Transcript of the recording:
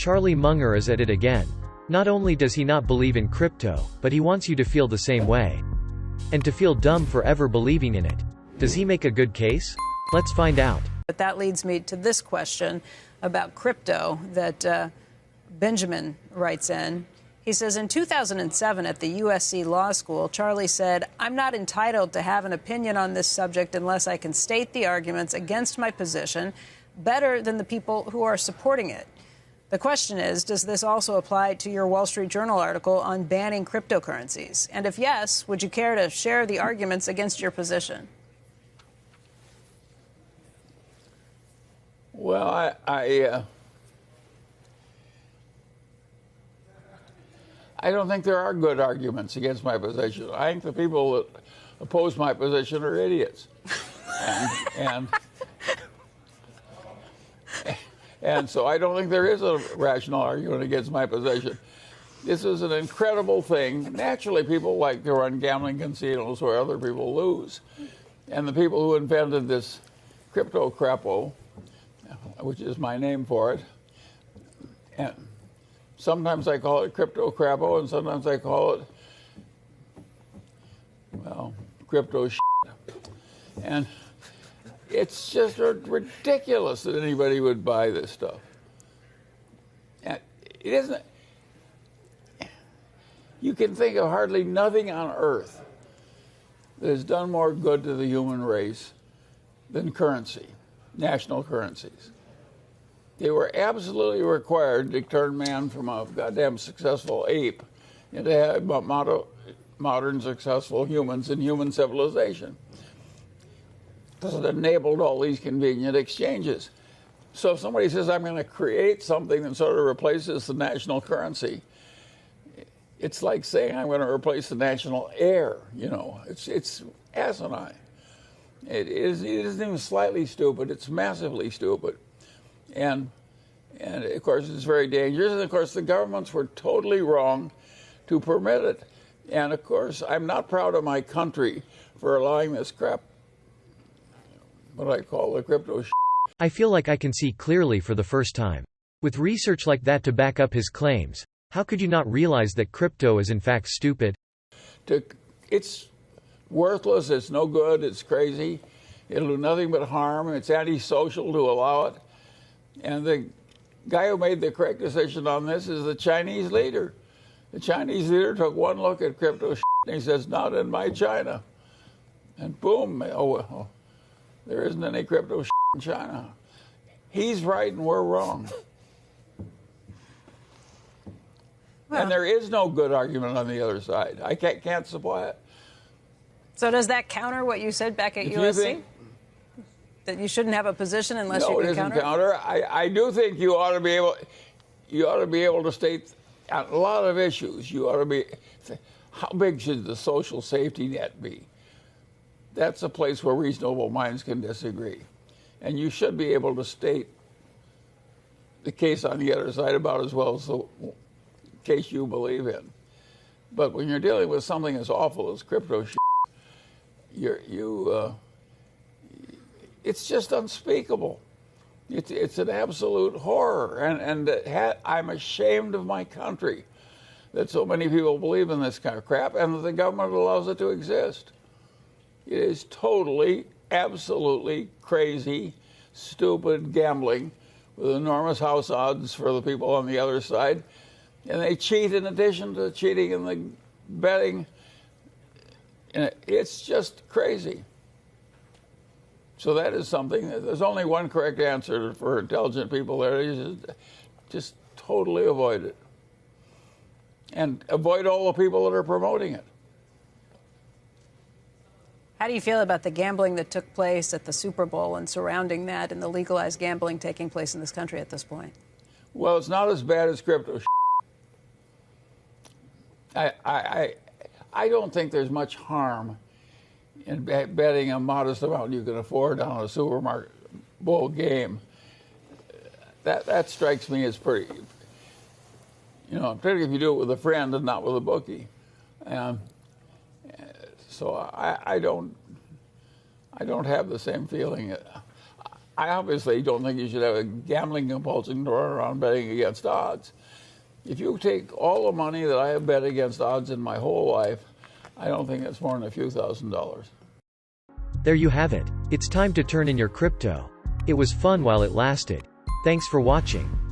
Charlie Munger is at it again. Not only does he not believe in crypto, but he wants you to feel the same way. And to feel dumb for ever believing in it. Does he make a good case? Let's find out. But that leads me to this question about crypto that Benjamin writes in. He says, in 2007 at the USC Law School, Charlie said, "I'm not entitled to have an opinion on this subject unless I can state the arguments against my position better than the people who are supporting it." The question is, does this also apply to your Wall Street Journal article on banning cryptocurrencies? And if yes, would you care to share the arguments against your position? Well, I don't think there are good arguments against my position. I think the people that oppose my position are idiots. And so I don't think there is a rational argument against my position. This is an incredible thing. Naturally, people like to run gambling casinos where other people lose. And the people who invented this crypto crapo, which is my name for it, and sometimes I call it crypto crapo, and sometimes I call it, well, crypto shit. And it's just ridiculous that anybody would buy this stuff. And it isn't. You can think of hardly nothing on earth that has done more good to the human race than currency, national currencies. They were absolutely required to turn man from a goddamn successful ape into modern successful humans in human civilization. Because it enabled all these convenient exchanges. So if somebody says, I'm going to create something that sort of replaces the national currency, it's like saying I'm going to replace the national air, you know. It's asinine. It isn't even slightly stupid, it's massively stupid. And of course, it's very dangerous. And of course, the governments were totally wrong to permit it. And of course, I'm not proud of my country for allowing this crap, what I call the crypto shit. I feel like I can see clearly for the first time. With research like that to back up his claims, how could you not realize that crypto is in fact stupid? It's worthless, it's no good, it's crazy. It'll do nothing but harm, it's antisocial to allow it. And the guy who made the correct decision on this is the Chinese leader. The Chinese leader took one look at crypto shit and he says, not in my China. And boom, there isn't any crypto shit in China. He's right and we're wrong. Well, and there is no good argument on the other side. I can't supply it. So does that counter what you said back at USC? That you shouldn't have a position unless you can counter? No, it isn't counter. I do think you ought to be able to state on a lot of issues. You ought to be, how big should the social safety net be? That's a place where reasonable minds can disagree. And you should be able to state the case on the other side about as well as the case you believe in. But when you're dealing with something as awful as crypto shit, it's just unspeakable. It's an absolute horror. And I'm ashamed of my country that so many people believe in this kind of crap and that the government allows it to exist. It is totally, absolutely crazy, stupid gambling with enormous house odds for the people on the other side. And they cheat in addition to cheating in the betting. And it's just crazy. So that is something, there's only one correct answer for intelligent people there. You just totally avoid it. And avoid all the people that are promoting it. How do you feel about the gambling that took place at the Super Bowl and surrounding that and the legalized gambling taking place in this country at this point? Well, it's not as bad as crypto. I don't think there's much harm in betting a modest amount you can afford on a Super Bowl game. That strikes me as pretty, particularly if you do it with a friend and not with a bookie. So I don't have the same feeling. I obviously don't think you should have a gambling compulsion to run around betting against odds. If you take all the money that I have bet against odds in my whole life, I don't think it's more than a few $1,000s. There you have it. It's time to turn in your crypto. It was fun while it lasted. Thanks for watching.